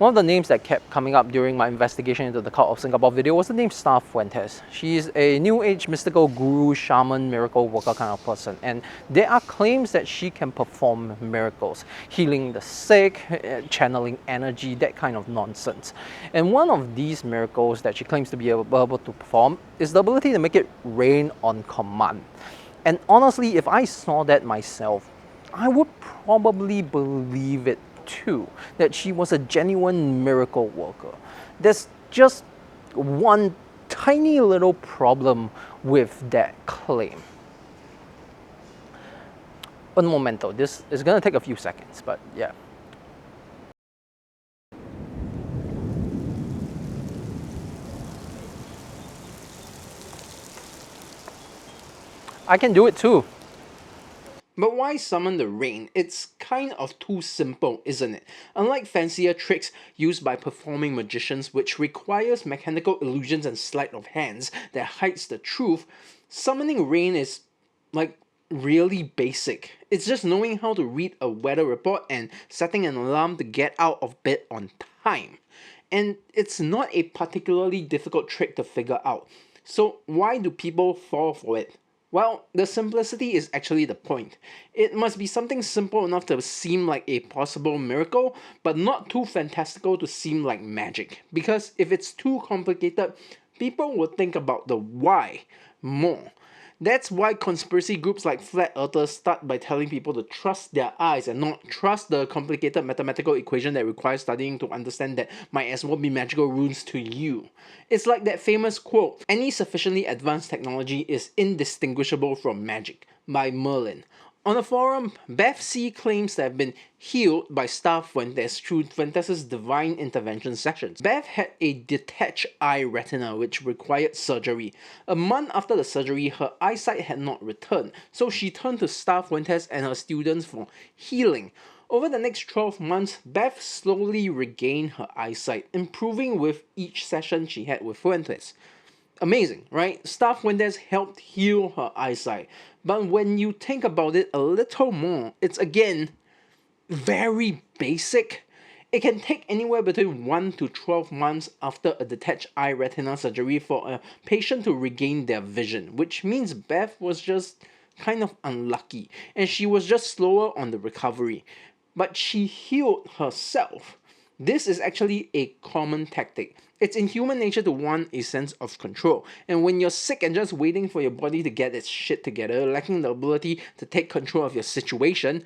One of the names that kept coming up during my investigation into the Cult of Singapore video was the name Starr Fuentes. She's a new age mystical guru, shaman, miracle worker kind of person, and there are claims that she can perform miracles, healing the sick, channeling energy, that kind of nonsense. And one of these miracles that she claims to be able to perform is the ability to make it rain on command. And honestly, if I saw that myself, I would probably believe it too, that she was a genuine miracle worker. There's just one tiny little problem with that claim. Un momento, this is gonna take a few seconds, but yeah. I can do it too. But why summon the rain? It's kind of too simple, isn't it? Unlike fancier tricks used by performing magicians, which requires mechanical illusions and sleight of hands that hides the truth, summoning rain is like really basic. It's just knowing how to read a weather report and setting an alarm to get out of bed on time. And it's not a particularly difficult trick to figure out. So why do people fall for it? Well, the simplicity is actually the point. It must be something simple enough to seem like a possible miracle, but not too fantastical to seem like magic. Because if it's too complicated, people will think about the why more. That's why conspiracy groups like Flat Earthers start by telling people to trust their eyes and not trust the complicated mathematical equation that requires studying to understand that might as well be magical runes to you. It's like that famous quote, "Any sufficiently advanced technology is indistinguishable from magic," by Merlin. On a forum, Beth C claims to have been healed by Starr Fuentes through Fuentes' divine intervention sessions. Beth had a detached eye retina which required surgery. A month after the surgery, her eyesight had not returned, so she turned to Starr Fuentes and her students for healing. Over the next 12 months, Beth slowly regained her eyesight, improving with each session she had with Fuentes. Amazing, right? Starr Fuentes helped heal her eyesight. But when you think about it a little more, it's again very basic. It can take anywhere between 1 to 12 months after a detached eye retina surgery for a patient to regain their vision, which means Beth was just kind of unlucky and she was just slower on the recovery. But she healed herself. This is actually a common tactic. It's in human nature to want a sense of control. And when you're sick and just waiting for your body to get its shit together, lacking the ability to take control of your situation,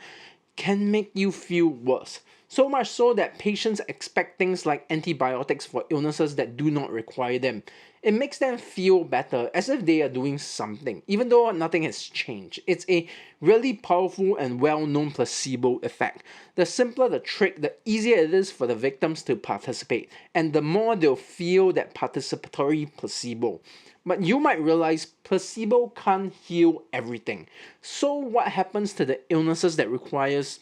can make you feel worse. So much so that patients expect things like antibiotics for illnesses that do not require them. It makes them feel better, as if they are doing something, even though nothing has changed. It's a really powerful and well-known placebo effect. The simpler the trick, the easier it is for the victims to participate, and the more they'll feel that participatory placebo. But you might realize placebo can't heal everything. So what happens to the illnesses that requires,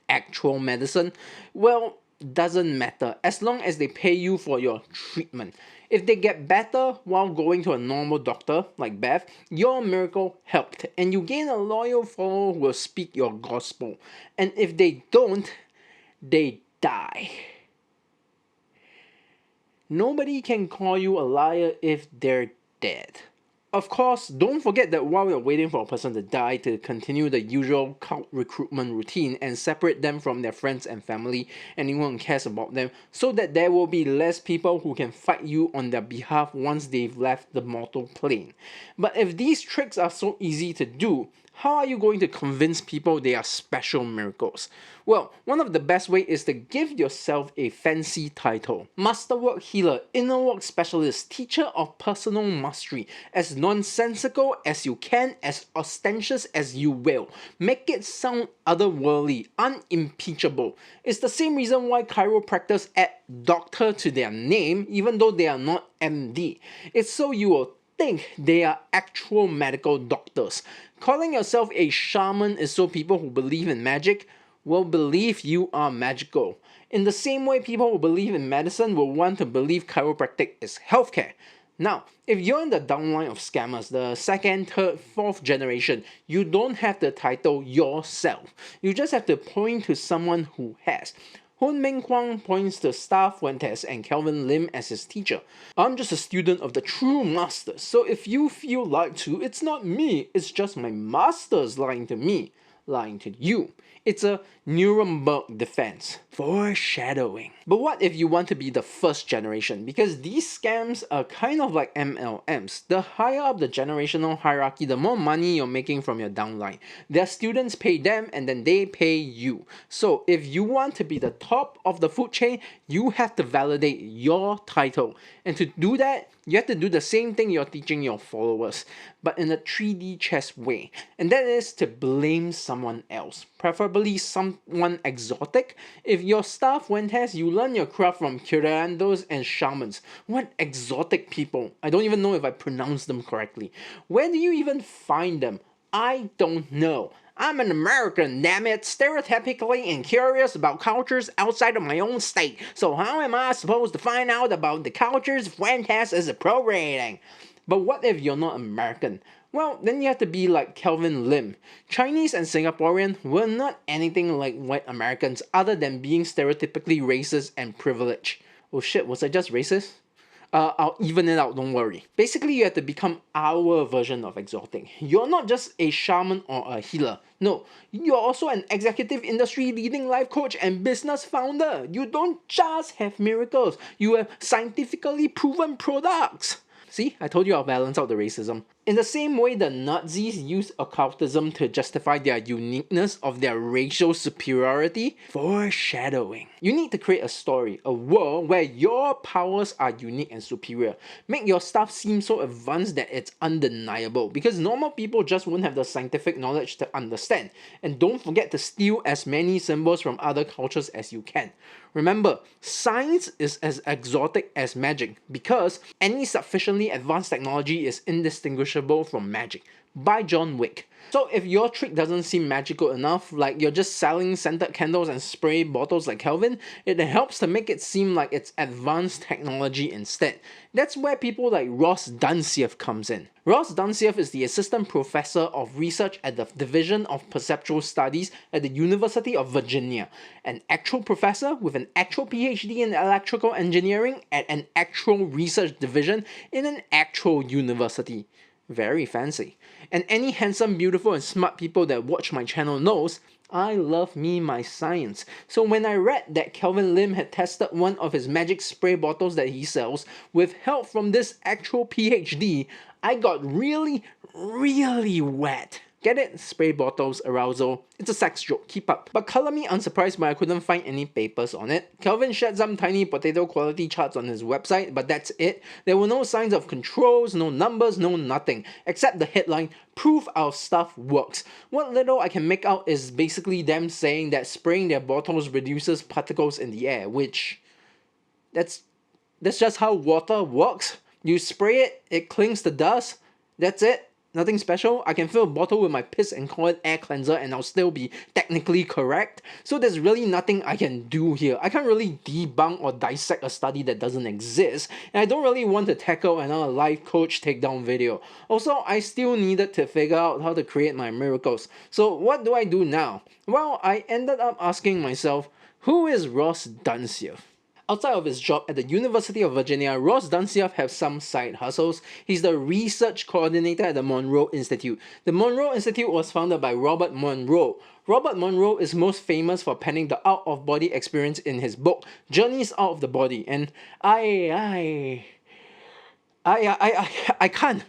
actual medicine? Well, doesn't matter as long as they pay you for your treatment. If they get better while going to a normal doctor like Beth, your miracle helped and you gain a loyal follower who will speak your gospel. And if they don't, they die. Nobody can call you a liar if they're dead. Of course, don't forget that while you're waiting for a person to die to continue the usual cult recruitment routine and separate them from their friends and family, anyone who cares about them, so that there will be less people who can fight you on their behalf once they've left the mortal plane. But if these tricks are so easy to do, how are you going to convince people they are special miracles? Well, one of the best ways is to give yourself a fancy title. Masterwork Healer, Inner Work Specialist, Teacher of Personal Mastery. As nonsensical as you can, as ostentatious as you will. Make it sound otherworldly, unimpeachable. It's the same reason why chiropractors add doctor to their name, even though they are not MD. It's so you will think they are actual medical doctors. Calling yourself a shaman is so people who believe in magic will believe you are magical. In the same way people who believe in medicine will want to believe chiropractic is healthcare. Now, if you're in the downline of scammers, the second, third, fourth generation, you don't have the title yourself. You just have to point to someone who has. Hun Ming Kwang points to Starr Fuentes and Kelvin Lim as his teacher. I'm just a student of the true masters, so if you feel lied to, it's not me, it's just my masters lying to me, lying to you. It's a Nuremberg defense. Foreshadowing. But what if you want to be the first generation? Because these scams are kind of like MLMs. The higher up the generational hierarchy, the more money you're making from your downline. Their students pay them and then they pay you. So if you want to be the top of the food chain, you have to validate your title. And to do that, you have to do the same thing you're teaching your followers, but in a 3D chess way. And that is to blame someone else, preferably someone exotic. If you're Starr Fuentes, you learn your craft from curandos and shamans. What exotic people? I don't even know if I pronounced them correctly. Where do you even find them? I don't know. I'm an American, damn it, stereotypically and curious about cultures outside of my own state. So how am I supposed to find out about the cultures Fuentes is appropriating? But what if you're not American? Well, then you have to be like Kelvin Lim. Chinese and Singaporean were not anything like white Americans other than being stereotypically racist and privileged. Oh shit, was I just racist? I'll even it out, don't worry. Basically, you have to become our version of exotic. You're not just a shaman or a healer. No, you're also an executive industry leading life coach and business founder. You don't just have miracles, you have scientifically proven products. See, I told you I'll balance out the racism. In the same way the Nazis used occultism to justify their uniqueness of their racial superiority, foreshadowing. You need to create a story, a world where your powers are unique and superior. Make your stuff seem so advanced that it's undeniable, because normal people just won't have the scientific knowledge to understand. And don't forget to steal as many symbols from other cultures as you can. Remember, science is as exotic as magic, because any sufficiently advanced technology is indistinguishable from magic. By John Wick. So if your trick doesn't seem magical enough, like you're just selling scented candles and spray bottles like Kelvin, it helps to make it seem like it's advanced technology instead. That's where people like Ross Dunsieff comes in. Ross Dunsieff is the assistant professor of research at the Division of Perceptual Studies at the University of Virginia, an actual professor with an actual PhD in electrical engineering at an actual research division in an actual university. Very fancy. And any handsome, beautiful, and smart people that watch my channel knows I love me my science. So when I read that Kelvin Lim had tested one of his magic spray bottles that he sells with help from this actual PhD, I got really, really wet. Get it? Spray bottles, arousal. It's a sex joke, keep up. But color me unsurprised when I couldn't find any papers on it. Kelvin shared some tiny potato quality charts on his website, but that's it. There were no signs of controls, no numbers, no nothing. Except the headline, "Proof our stuff works." What little I can make out is basically them saying that spraying their bottles reduces particles in the air, which... That's just how water works. You spray it, it clings to dust. That's it. Nothing special. I can fill a bottle with my piss and call it air cleanser and I'll still be technically correct. So there's really nothing I can do here. I can't really debunk or dissect a study that doesn't exist, and I don't really want to tackle another life coach takedown video. Also, I still needed to figure out how to create my miracles. So what do I do now? Well, I ended up asking myself, who is Ross Dunsieff? Outside of his job at the University of Virginia, Ross Dunsieff has some side hustles. He's the research coordinator at the Monroe Institute. The Monroe Institute was founded by Robert Monroe. Robert Monroe is most famous for penning the out-of-body experience in his book, Journeys Out of the Body. And I can't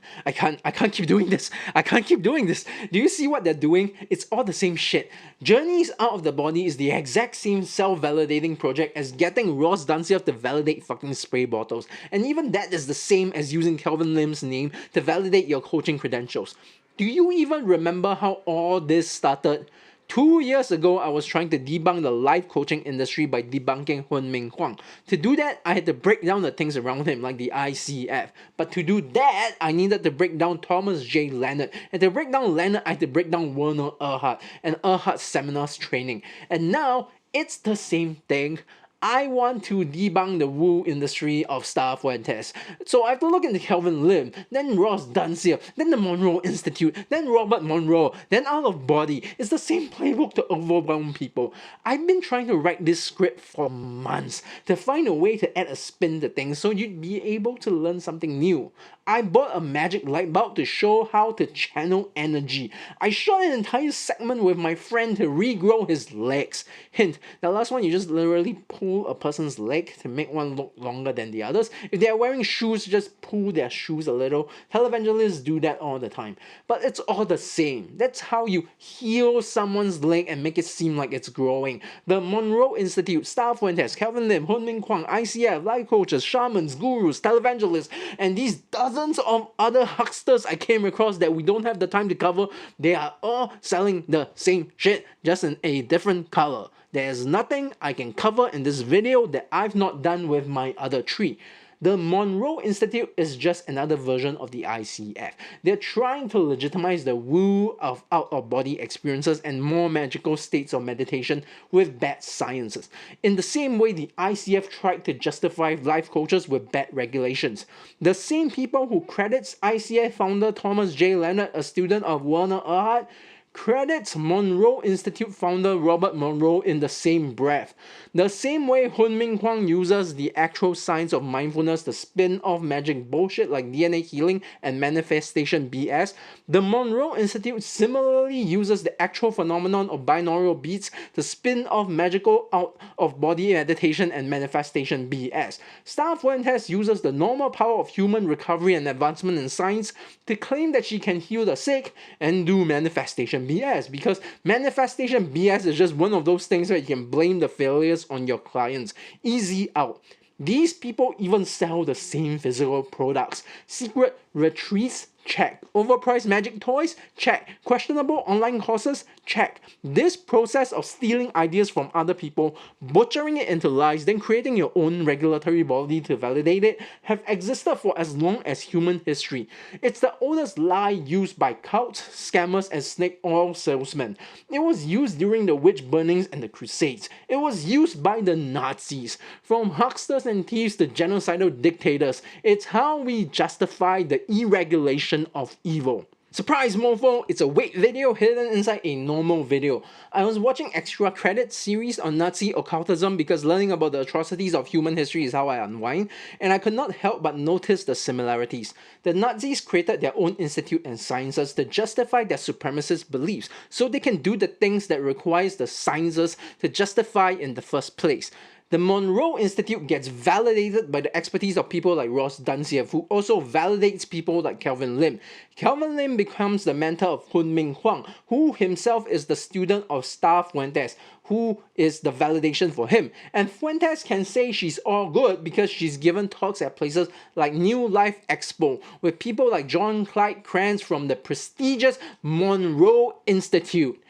keep doing this. I can't keep doing this. Do you see what they're doing? It's all the same shit. Journeys Out of the Body is the exact same self-validating project as getting Ross Dunsieff to validate fucking spray bottles. And even that is the same as using Kelvin Lim's name to validate your coaching credentials. Do you even remember how all this started? 2 years ago, I was trying to debunk the life coaching industry by debunking Hun Ming Kwang. To do that, I had to break down the things around him, like the ICF. But to do that, I needed to break down Thomas J. Leonard. And to break down Leonard, I had to break down Werner Erhard and Erhard's seminars training. And now, it's the same thing. I want to debunk the woo industry of Starr Fuentes. So I have to look into Kelvin Lim, then Ross Dunsire, then the Monroe Institute, then Robert Monroe, then Out of Body. It's the same playbook to overwhelm people. I've been trying to write this script for months to find a way to add a spin to things so you'd be able to learn something new. I bought a magic light bulb to show how to channel energy. I shot an entire segment with my friend to regrow his legs. Hint, the last one you just literally pull a person's leg to make one look longer than the others. If they are wearing shoes, just pull their shoes a little. Televangelists do that all the time. But it's all the same. That's how you heal someone's leg and make it seem like it's growing. The Monroe Institute, Starr Fuentes, Kelvin Lim, Hun Ming Kwang, ICF, life coaches, shamans, gurus, televangelists, and these dozens of other hucksters I came across that we don't have the time to cover, they are all selling the same shit, just in a different color. There's nothing I can cover in this video that I've not done with my other three. The Monroe Institute is just another version of the ICF. They're trying to legitimize the woo of out-of-body experiences and more magical states of meditation with bad sciences. In the same way the ICF tried to justify life coaches with bad regulations. The same people who credits ICF founder Thomas J. Leonard, a student of Werner Erhard, credits Monroe Institute founder Robert Monroe in the same breath. The same way Hun Ming Kwang uses the actual science of mindfulness to spin off magic bullshit like DNA healing and manifestation BS, the Monroe Institute similarly uses the actual phenomenon of binaural beats to spin off magical out-of-body meditation and manifestation BS. Starr Fuentes uses the normal power of human recovery and advancement in science to claim that she can heal the sick and do manifestation BS, because manifestation BS is just one of those things where you can blame the failures on your clients. Easy out. These people even sell the same physical products. Secret retreats? Check. Overpriced magic toys? Check. Questionable online courses? Check. This process of stealing ideas from other people, butchering it into lies, then creating your own regulatory body to validate it, have existed for as long as human history. It's the oldest lie used by cults, scammers, and snake oil salesmen. It was used during the witch burnings and the Crusades. It was used by the Nazis. From hucksters and thieves to genocidal dictators, it's how we justify the irregulation of evil. Surprise mofo, it's a wait video hidden inside a normal video. I was watching extra credits series on Nazi occultism because learning about the atrocities of human history is how I unwind, and I could not help but notice the similarities. The Nazis created their own institute and sciences to justify their supremacist beliefs, so they can do the things that requires the sciences to justify in the first place. The Monroe Institute gets validated by the expertise of people like Ross Dunsire, who also validates people like Kelvin Lim. Kelvin Lim becomes the mentor of Hun Ming Kwang, who himself is the student of Starr Fuentes, who is the validation for him. And Fuentes can say she's all good because she's given talks at places like New Life Expo with people like John Clyde Krantz from the prestigious Monroe Institute.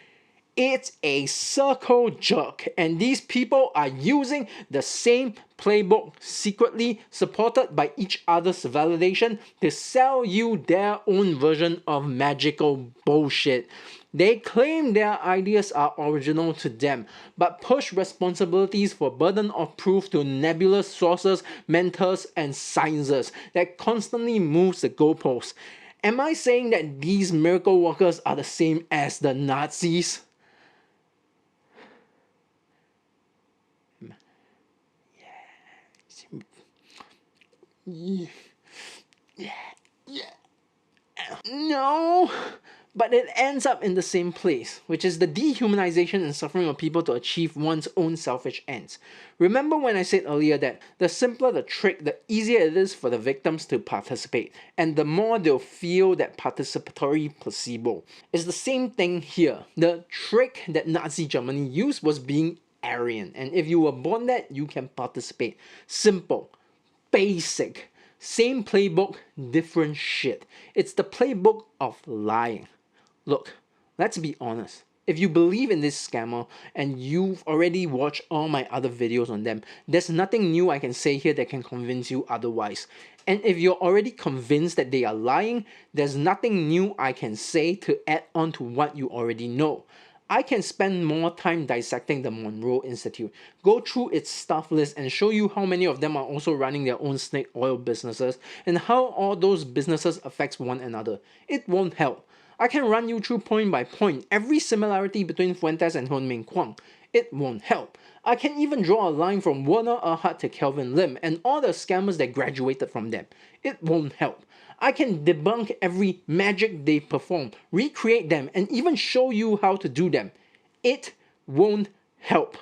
It's a circle jerk, and these people are using the same playbook secretly, supported by each other's validation, to sell you their own version of magical bullshit. They claim their ideas are original to them, but push responsibilities for burden of proof to nebulous sources, mentors, and sciences that constantly moves the goalposts. Am I saying that these miracle workers are the same as the Nazis? No, but it ends up in the same place, which is the dehumanization and suffering of people to achieve one's own selfish ends. Remember when I said earlier that the simpler the trick, the easier it is for the victims to participate, and the more they'll feel that participatory placebo. It's the same thing here. The trick that Nazi Germany used was being Aryan, and if you were born that, you can participate. Simple. Basic. Same playbook, different shit. It's the playbook of lying. Look, let's be honest. If you believe in this scammer and you've already watched all my other videos on them, there's nothing new I can say here that can convince you otherwise. And if you're already convinced that they are lying, there's nothing new I can say to add on to what you already know. I can spend more time dissecting the Monroe Institute, go through its staff list and show you how many of them are also running their own snake oil businesses and how all those businesses affects one another. It won't help. I can run you through point by point every similarity between Fuentes and Hun Ming Kwang. It won't help. I can even draw a line from Werner Erhard to Kelvin Lim and all the scammers that graduated from them. It won't help. I can debunk every magic they perform, recreate them, and even show you how to do them. It won't help.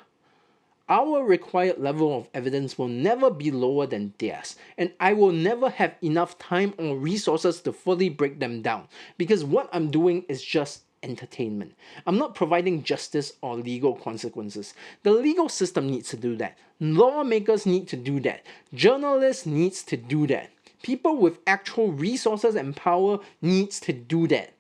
Our required level of evidence will never be lower than theirs, and I will never have enough time or resources to fully break them down, because what I'm doing is just entertainment. I'm not providing justice or legal consequences. The legal system needs to do that. Lawmakers need to do that. Journalists needs to do that. People with actual resources and power needs to do that.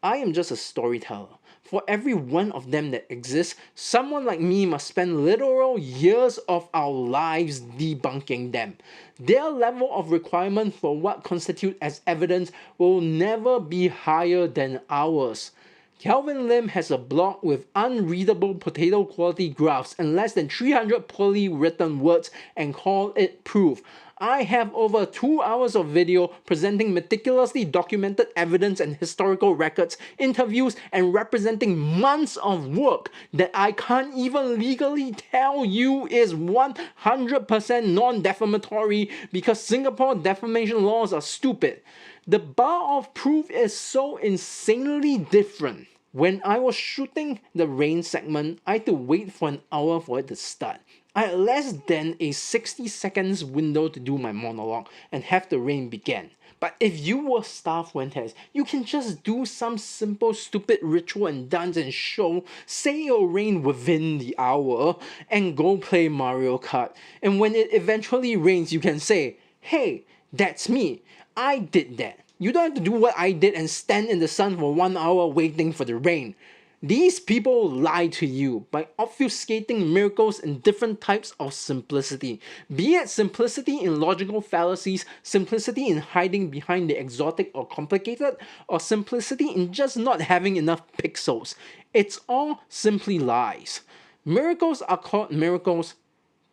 I am just a storyteller. For every one of them that exists, someone like me must spend literal years of our lives debunking them. Their level of requirement for what constitutes as evidence will never be higher than ours. Kelvin Lim has a blog with unreadable potato quality graphs and less than 300 poorly written words and call it proof. I have over 2 hours of video presenting meticulously documented evidence and historical records, interviews, and representing months of work that I can't even legally tell you is 100% non-defamatory because Singapore defamation laws are stupid. The bar of proof is so insanely different. When I was shooting the rain segment, I had to wait for an hour for it to start. I had less than a 60 seconds window to do my monologue and have the rain begin. But if you were Starr Fuentes, you can just do some simple stupid ritual and dance and show, say it'll rain within the hour, and go play Mario Kart. And when it eventually rains, you can say, hey, that's me. I did that. You don't have to do what I did and stand in the sun for 1 hour waiting for the rain. These people lie to you by obfuscating miracles in different types of simplicity. Be it simplicity in logical fallacies, simplicity in hiding behind the exotic or complicated, or simplicity in just not having enough pixels. It's all simply lies. Miracles are called miracles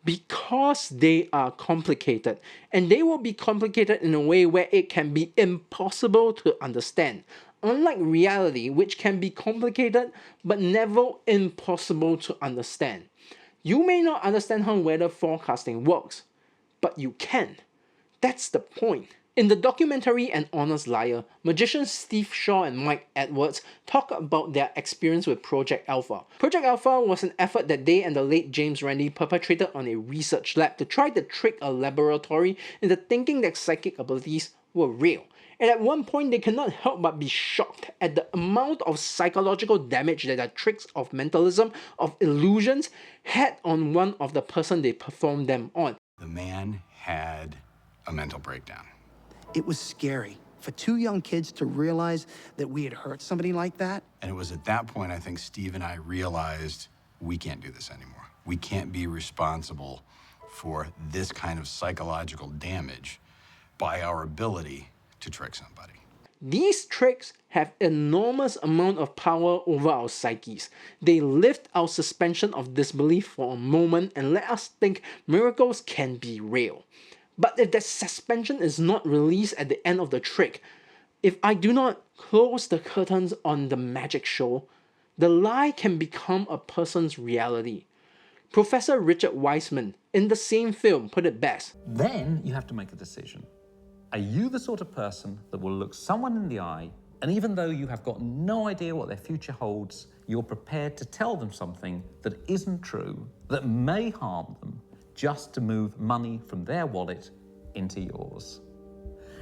because they are complicated, and they will be complicated in a way where it can be impossible to understand. Unlike reality, which can be complicated but never impossible to understand. You may not understand how weather forecasting works, but you can. That's the point. In the documentary An Honest Liar, magicians Steve Shaw and Mike Edwards talk about their experience with Project Alpha. Project Alpha was an effort that they and the late James Randi perpetrated on a research lab to try to trick a laboratory into thinking that psychic abilities were real. And at one point, they cannot help but be shocked at the amount of psychological damage that the tricks of mentalism, of illusions, had on one of the person they performed them on. The man had a mental breakdown. It was scary for 2 young kids to realize that we had hurt somebody like that. And it was at that point, I think Steve and I realized we can't do this anymore. We can't be responsible for this kind of psychological damage by our ability to trick somebody. These tricks have enormous amount of power over our psyches. They lift our suspension of disbelief for a moment and let us think miracles can be real. But if that suspension is not released at the end of the trick, if I do not close the curtains on the magic show, the lie can become a person's reality. Professor Richard Wiseman, in the same film, put it best. Then you have to make a decision. Are you the sort of person that will look someone in the eye, and even though you have got no idea what their future holds, you're prepared to tell them something that isn't true, that may harm them, just to move money from their wallet into yours?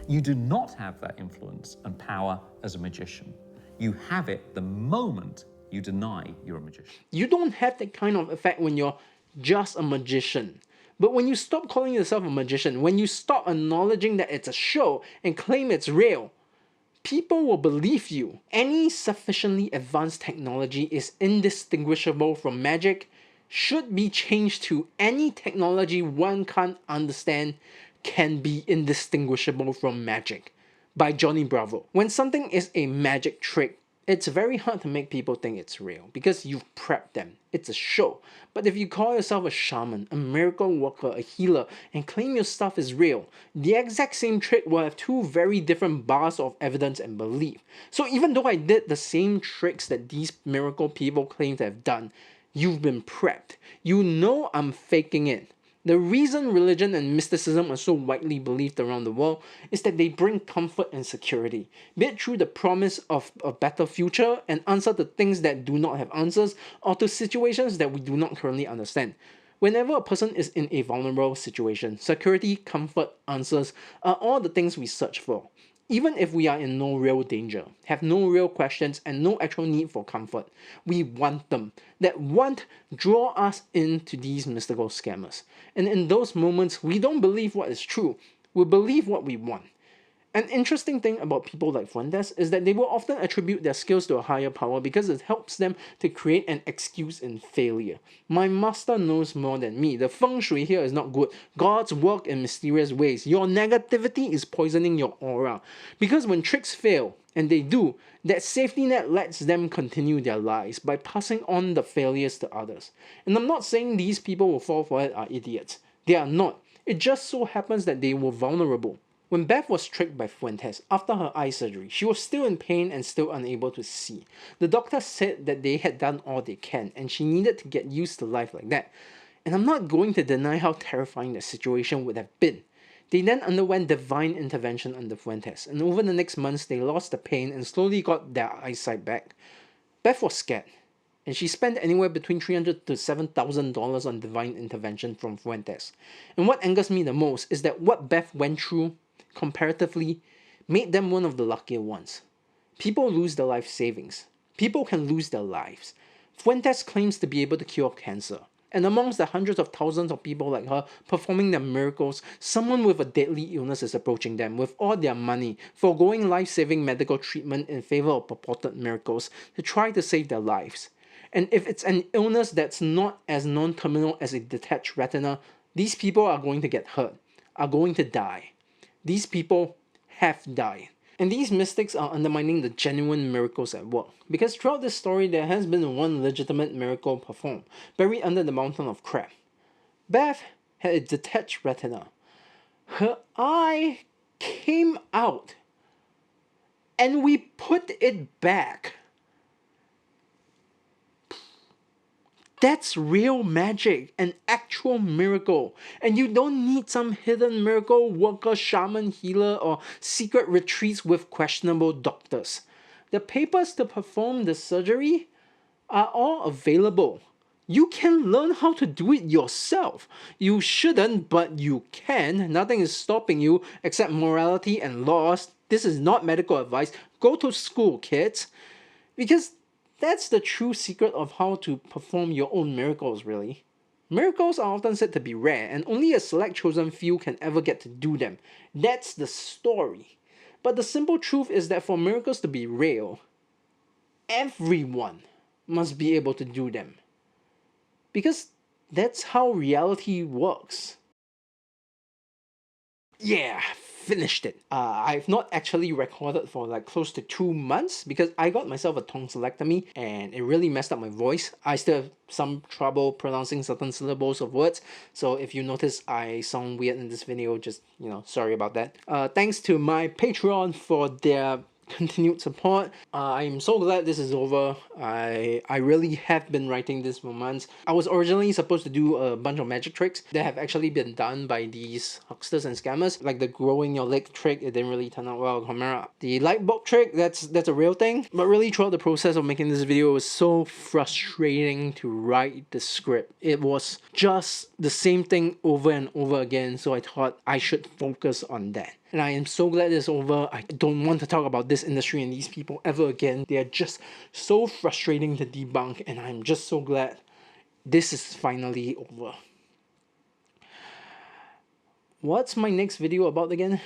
You do not have that influence and power as a magician. You have it the moment you deny you're a magician. You don't have that kind of effect when you're just a magician. But when you stop calling yourself a magician, when you stop acknowledging that it's a show and claim it's real, people will believe you. Any sufficiently advanced technology is indistinguishable from magic, should be changed to any technology one can't understand can be indistinguishable from magic, by Johnny Bravo. When something is a magic trick, It's very hard to make people think it's real because you've prepped them. It's a show. But if you call yourself a shaman, a miracle worker, a healer, and claim your stuff is real, the exact same trick will have two very different bars of evidence and belief. So even though I did the same tricks that these miracle people claim to have done, you've been prepped. You know I'm faking it. The reason religion and mysticism are so widely believed around the world is that they bring comfort and security, be it through the promise of a better future and answer to things that do not have answers or to situations that we do not currently understand. Whenever a person is in a vulnerable situation, security, comfort, answers are all the things we search for. Even if we are in no real danger, have no real questions, and no actual need for comfort, we want them. That want draw us into these mystical scammers. And in those moments, we don't believe what is true, we believe what we want. An interesting thing about people like Fuentes is that they will often attribute their skills to a higher power because it helps them to create an excuse in failure. My master knows more than me. The feng shui here is not good. Gods work in mysterious ways. Your negativity is poisoning your aura. Because when tricks fail, and they do, that safety net lets them continue their lives by passing on the failures to others. And I'm not saying these people who fall for it are idiots. They are not. It just so happens that they were vulnerable. When Beth was tricked by Fuentes after her eye surgery, she was still in pain and still unable to see. The doctor said that they had done all they can and she needed to get used to life like that. And I'm not going to deny how terrifying the situation would have been. They then underwent divine intervention under Fuentes, and over the next months they lost the pain and slowly got their eyesight back. Beth was scared, and she spent anywhere between $300 to $7,000 on divine intervention from Fuentes. And what angers me the most is that what Beth went through comparatively made them one of the luckier ones. People lose their life savings. People can lose their lives. Fuentes claims to be able to cure cancer. And amongst the hundreds of thousands of people like her performing their miracles, someone with a deadly illness is approaching them with all their money, foregoing life-saving medical treatment in favor of purported miracles to try to save their lives. And if it's an illness that's not as non-terminal as a detached retina, these people are going to get hurt, are going to die. These people have died. And these mystics are undermining the genuine miracles at work. Because throughout this story, there has been one legitimate miracle performed, buried under the mountain of crap. Beth had a detached retina. Her eye came out, and we put it back. That's real magic, an actual miracle. And you don't need some hidden miracle worker, shaman, healer, or secret retreats with questionable doctors. The papers to perform the surgery are all available. You can learn how to do it yourself. You shouldn't, but you can. Nothing is stopping you except morality and laws. This is not medical advice. Go to school, kids. Because that's the true secret of how to perform your own miracles, really. Miracles are often said to be rare, and only a select chosen few can ever get to do them. That's the story. But the simple truth is that for miracles to be real, everyone must be able to do them. Because that's how reality works. Yeah, finished it. I've not actually recorded for like close to 2 months because I got myself a tonsillectomy and it really messed up my voice. I still have some trouble pronouncing certain syllables of words, so if you notice I sound weird in this video, just, sorry about that. Thanks to my Patreon for their continued support. I'm so glad this is over. I really have been writing this for months. I was originally supposed to do a bunch of magic tricks that have actually been done by these hucksters and scammers, like the growing your leg trick. It didn't really turn out well. The light bulb trick, that's a real thing. But really throughout the process of making this video, it was so frustrating to write the script. It was just the same thing over and over again, so I thought I should focus on that. And I am so glad it's over. I don't want to talk about this industry and these people ever again. They are just so frustrating to debunk, and I'm just so glad this is finally over. What's my next video about again?